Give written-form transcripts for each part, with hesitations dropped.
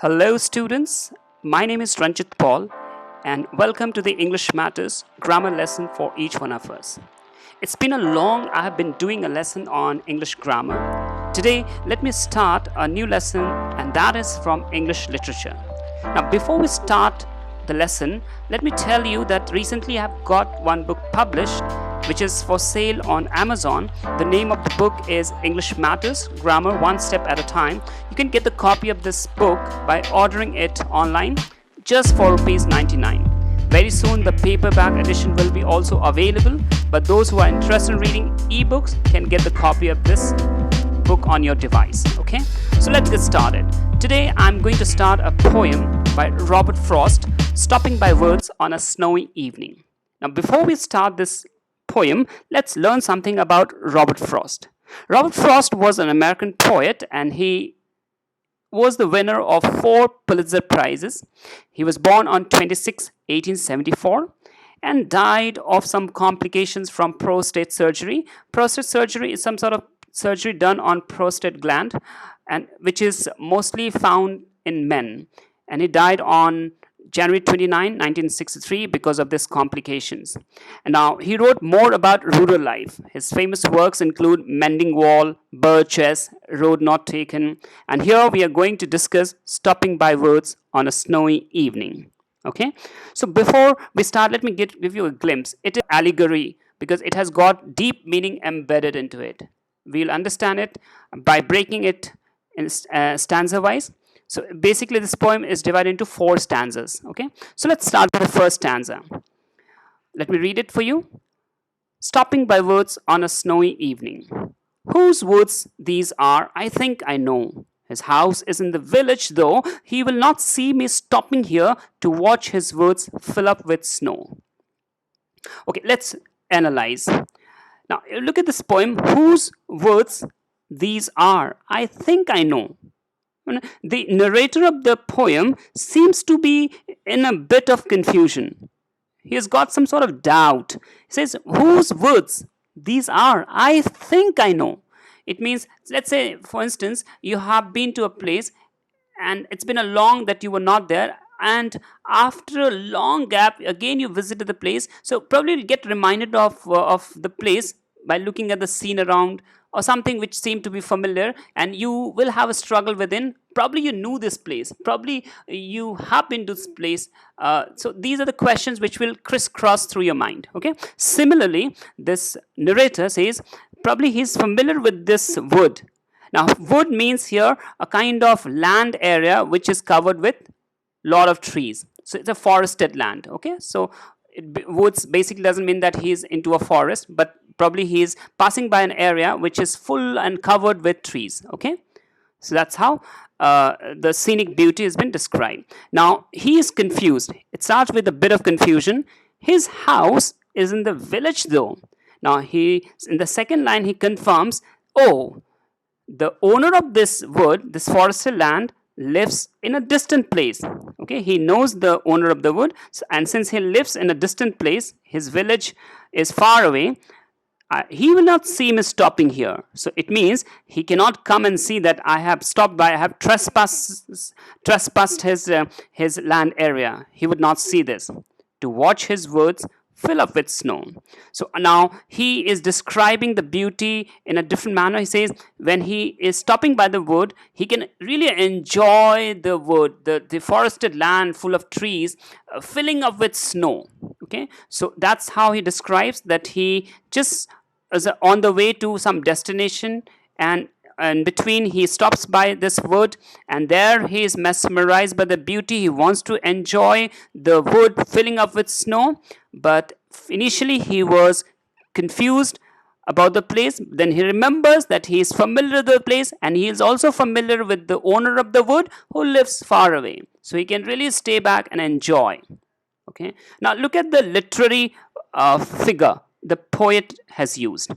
Hello, students. My name is Ranjit Paul, and welcome to the English Matters grammar lesson for each one of us. It's been a long I have been doing a lesson on English grammar. Today, let me start a new lesson, and that is from English literature. Now, before we start the lesson, let me tell you that recently I have got one book published which is for sale on Amazon. The name of the book is English Matters Grammar One Step at a Time. You can get the copy of this book by ordering it online just for ₹99. Very soon the paperback edition will be also available, but those who are interested in reading ebooks can get the copy of this book on your device. Okay, so let's get started. Today I'm going to start a poem by Robert Frost, Stopping by Words on a Snowy Evening. Now, before we start this poem, let's learn something about Robert Frost. Robert Frost was an American poet, and he was the winner of 4 Pulitzer Prizes. He was born on 26 1874 and died of some complications from prostate surgery. Prostate surgery is some sort of surgery done on prostate gland, and which is mostly found in men, and he died on January 29, 1963 because of these complications. And now he wrote more about rural life. His famous works include Mending Wall, Birches, Road Not Taken, and here we are going to discuss Stopping by Words on a Snowy Evening. Okay, so before we start, let me give you a glimpse. It is allegory because it has got deep meaning embedded into it. We'll understand it by breaking it in stanza wise. So basically this poem is divided into 4 stanzas. Okay, so let's start with the first stanza. Let me read it for you. Stopping by words on a snowy evening. Whose woods these are, I think I know. His house is in the village, though he will not see me stopping here to watch his woods fill up with snow. Okay, let's analyze. Now look at this poem. Whose words these are, I think I know. The narrator of the poem seems to be in a bit of confusion. He has got some sort of doubt. He says, whose words these are, I think I know. It means, let's say, for instance, you have been to a place and it's been a long that you were not there, and after a long gap again you visited the place, so probably you'll get reminded of the place by looking at the scene around or something which seemed to be familiar, and you will have a struggle within. Probably you knew this place, probably you have been to this place. So these are the questions which will crisscross through your mind. Okay, similarly this narrator says probably he's familiar with this wood. Now wood means here a kind of land area which is covered with lot of trees, so it's a forested land. Okay, so woods basically doesn't mean that he's into a forest, but probably he is passing by an area which is full and covered with trees. Okay, so that's how the scenic beauty has been described. Now he is confused. It starts with a bit of confusion. His house is in the village, though. Now he, in the second line, he confirms, oh, the owner of this wood, this forested land, lives in a distant place. Okay, he knows the owner of the wood, and since he lives in a distant place, his village is far away. He will not see me stopping here. So it means he cannot come and see that I have stopped by, I have trespassed his land area. He would not see this. To watch his woods fill up with snow. So now he is describing the beauty in a different manner. He says when he is stopping by the wood, he can really enjoy the wood, the forested land full of trees, filling up with snow. Okay, so that's how he describes that he just is on the way to some destination, and between he stops by this wood, and there he is mesmerized by the beauty. He wants to enjoy the wood filling up with snow, but initially he was confused about the place. Then he remembers that he is familiar with the place, and he is also familiar with the owner of the wood who lives far away, so he can really stay back and enjoy. Okay, now look at the literary figure the poet has used.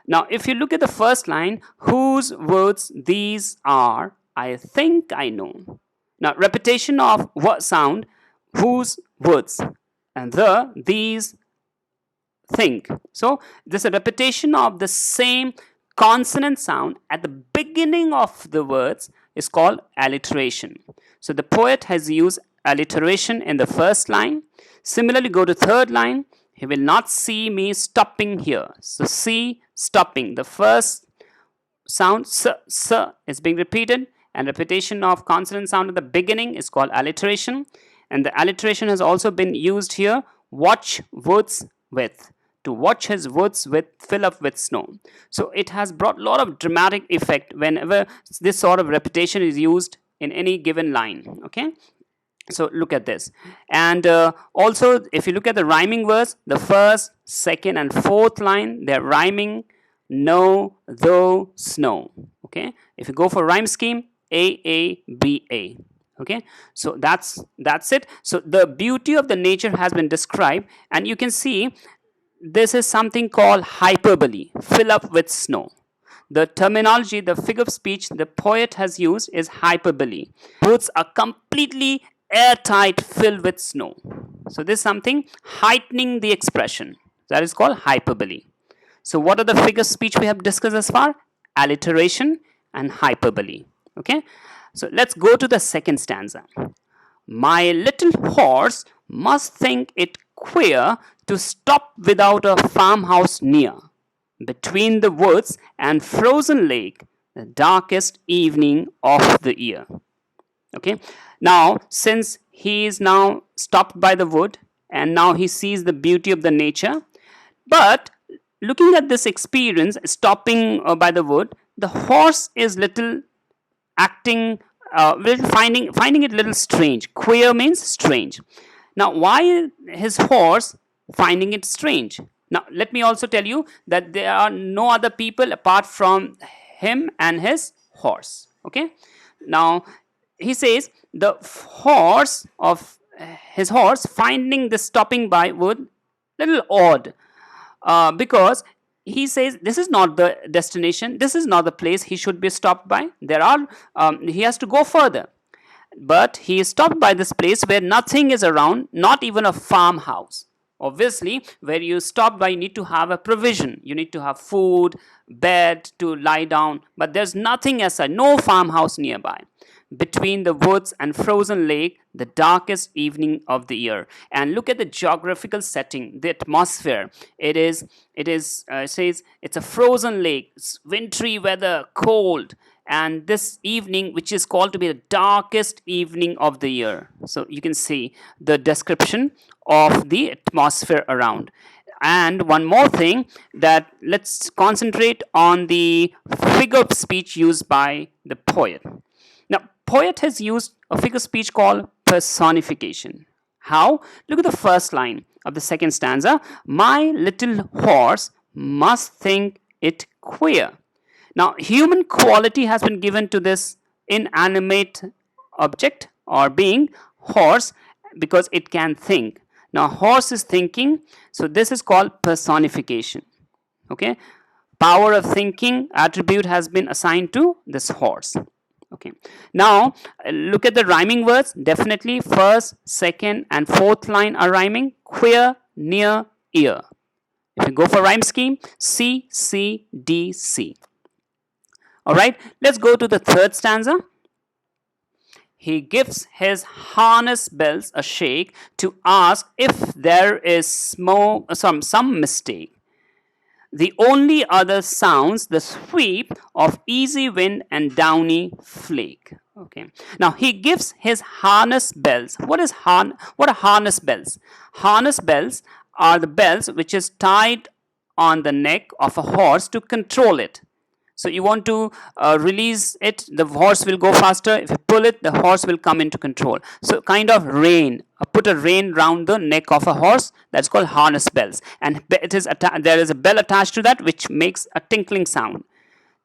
Now if you look at the first line, whose words these are, I think I know. Now repetition of what sound, whose words, and these think. So there's a repetition of the same consonant sound at the beginning of the words is called alliteration. So the poet has used alliteration in the first line. Similarly, go to third line. He will not see me stopping here. So see, stopping. The first sound s is being repeated, and repetition of consonant sound at the beginning is called alliteration. And the alliteration has also been used here. Watch woods with. To watch his woods with fill up with snow. So it has brought a lot of dramatic effect whenever this sort of repetition is used in any given line. Okay, so look at this. And also, if you look at the rhyming verse, the first, second, and fourth line, they're rhyming. No, though, snow. Okay, if you go for rhyme scheme, A, okay, so that's it. So the beauty of the nature has been described, and you can see this is something called hyperbole, fill up with snow. The terminology, the figure of speech the poet has used is hyperbole. Woods are completely airtight, filled with snow. So this is something heightening the expression. That is called hyperbole. So what are the figure of speech we have discussed thus far? Alliteration and hyperbole. Okay. So let's go to the second stanza. My little horse must think it queer to stop without a farmhouse near, between the woods and frozen lake, the darkest evening of the year. Okay. Now, since he is now stopped by the wood and now he sees the beauty of the nature, but looking at this experience, stopping by the wood, the horse is little acting, finding it little strange. Queer means strange. Now, why his horse finding it strange? Now, let me also tell you that there are no other people apart from him and his horse. Okay. Now, he says the horse of his horse finding this stopping by wood little odd, because he says this is not the destination, this is not the place he should be stopped by. There are he has to go further, but he is stopped by this place where nothing is around, not even a farmhouse. Obviously, where you stop by, you need to have a provision. You need to have food, bed to lie down, but there's nothing as such, no farmhouse nearby. Between the woods and frozen lake, the darkest evening of the year. And look at the geographical setting, the atmosphere. It says it's a frozen lake, it's wintry weather, cold, and this evening, which is called to be the darkest evening of the year. So you can see the description of the atmosphere around. And one more thing, that let's concentrate on the figure of speech used by the poet. Now, poet has used a figure of speech called personification. How? Look at the first line of the second stanza. My little horse must think it queer. Now, human quality has been given to this inanimate object or being, horse, because it can think. Now, horse is thinking, so this is called personification. Okay, power of thinking attribute has been assigned to this horse. Okay, now look at the rhyming words. Definitely first, second, and fourth line are rhyming. Queer, near, ear. If you go for rhyme scheme, C, C, D, C. All right, let's go to the third stanza. He gives his harness bells a shake to ask if there is some mistake. The only other sounds the sweep of easy wind and downy flake. Okay. Now he gives his harness bells. What are harness bells? Harness bells are the bells which is tied on the neck of a horse to control it. So you want to release it, the horse will go faster. If you pull it, the horse will come into control. So kind of rein, put a rein round the neck of a horse. That's called harness bells. And there is a bell attached to that which makes a tinkling sound.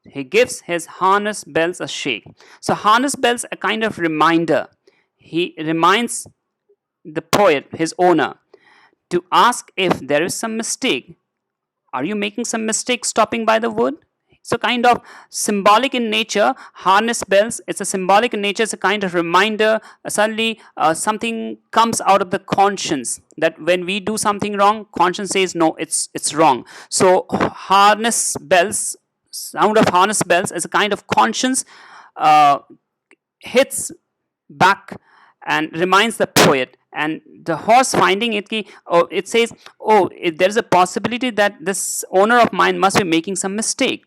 He gives his harness bells a shake. So harness bells a kind of reminder. He reminds the poet, his owner, to ask if there is some mistake. Are you making some mistake stopping by the wood? So kind of symbolic in nature, harness bells, it's a symbolic in nature, it's a kind of reminder. Suddenly something comes out of the conscience, that when we do something wrong, conscience says no, it's wrong. So harness bells, sound of harness bells is a kind of conscience hits back and reminds the poet, and the horse finding it it says, oh, there's a possibility that this owner of mine must be making some mistake.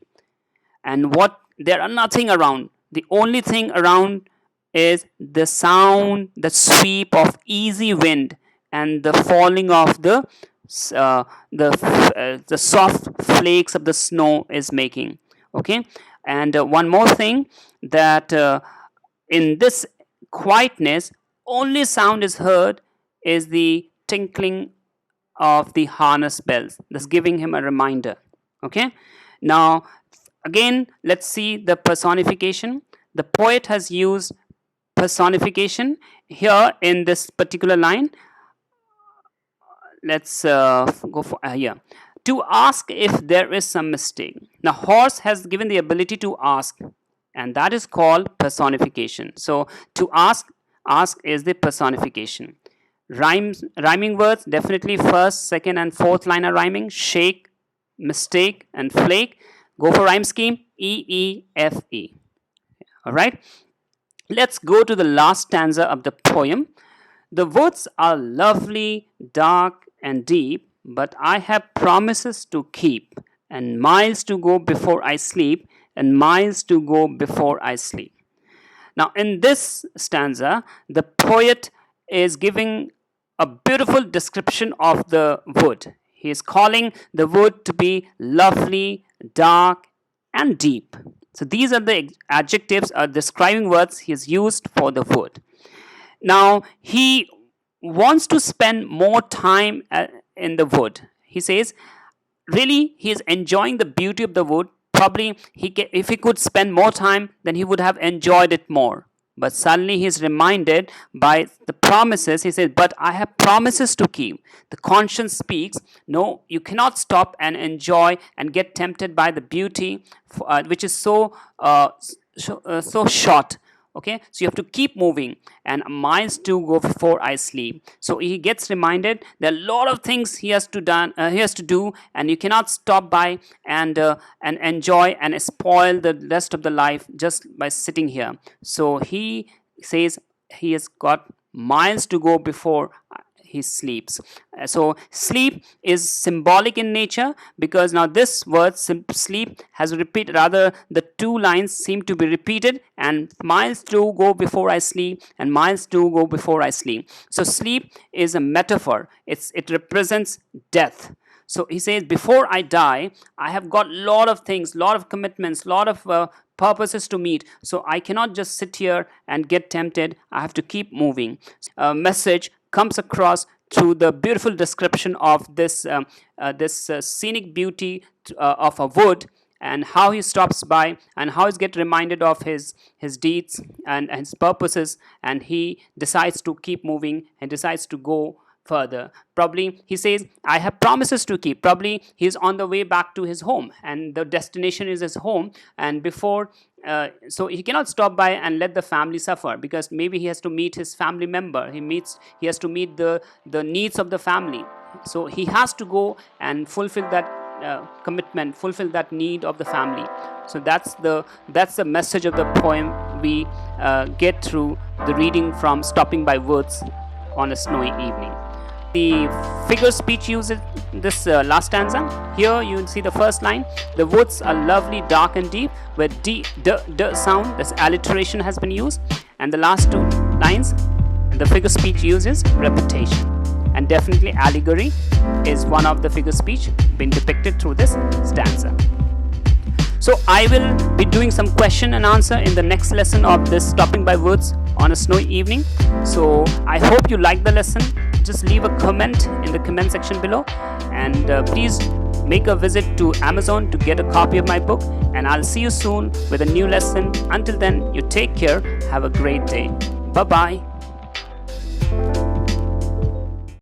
And what, there are nothing around, the only thing around is the sound, the sweep of easy wind, and the falling of the soft flakes of the snow is making. Okay. And one more thing, that in this quietness, only sound is heard is the tinkling of the harness bells, thus giving him a reminder. Okay. Now again, let's see the personification. The poet has used personification here in this particular line. Let's go for here. To ask if there is some mistake. Now horse has given the ability to ask, and that is called personification. So to ask is the personification. Rhyming words, definitely first, second and fourth line are rhyming. Shake, mistake and flake. Go for rhyme scheme, E-E-F-E. All right. Let's go to the last stanza of the poem. The woods are lovely, dark and deep, but I have promises to keep, and miles to go before I sleep, and miles to go before I sleep. Now in this stanza, the poet is giving a beautiful description of the wood. He is calling the wood to be lovely, dark and deep. So these are the adjectives or describing words he has used for the wood. Now he wants to spend more time in the wood. He says really he is enjoying the beauty of the wood. Probably if he could spend more time, then he would have enjoyed it more. But suddenly he is reminded by the promises. He says, but I have promises to keep. The conscience speaks, no, you cannot stop and enjoy and get tempted by the beauty which is so short. Okay, so you have to keep moving, and miles to go before I sleep. So he gets reminded there are a lot of things he has to do, and you cannot stop by and enjoy and spoil the rest of the life just by sitting here. So he says he has got miles to go before he sleeps. So sleep is symbolic in nature, because now this word sleep has repeated, rather the two lines seem to be repeated, and miles to go before I sleep and miles to go before I sleep. So sleep is a metaphor. It represents death. So he says, before I die, I have got a lot of things, lot of commitments, lot of purposes to meet. So I cannot just sit here and get tempted. I have to keep moving. Message comes across through the beautiful description of this scenic beauty of a wood, and how he stops by and how he gets reminded of his deeds and his purposes, and he decides to keep moving and decides to go further. Probably he says, I have promises to keep. Probably he's on the way back to his home, and the destination is his home, and before so he cannot stop by and let the family suffer, because maybe he has to meet his family member. He has to meet the needs of the family. So he has to go and fulfill that commitment, fulfill that need of the family. So that's the message of the poem we get through the reading from Stopping by Woods on a Snowy Evening. The figure speech uses this last stanza. Here you will see the first line. The woods are lovely, dark and deep, where d sound, this alliteration has been used. And the last two lines, the figure speech uses repetition. And definitely allegory is one of the figure speech being depicted through this stanza. So I will be doing some question and answer in the next lesson of this Stopping by Woods on a Snowy Evening. So I hope you like the lesson. Just leave a comment in the comment section below, and please make a visit to Amazon to get a copy of my book, and I'll see you soon with a new lesson. Until then, you take care. Have a great day. Bye bye.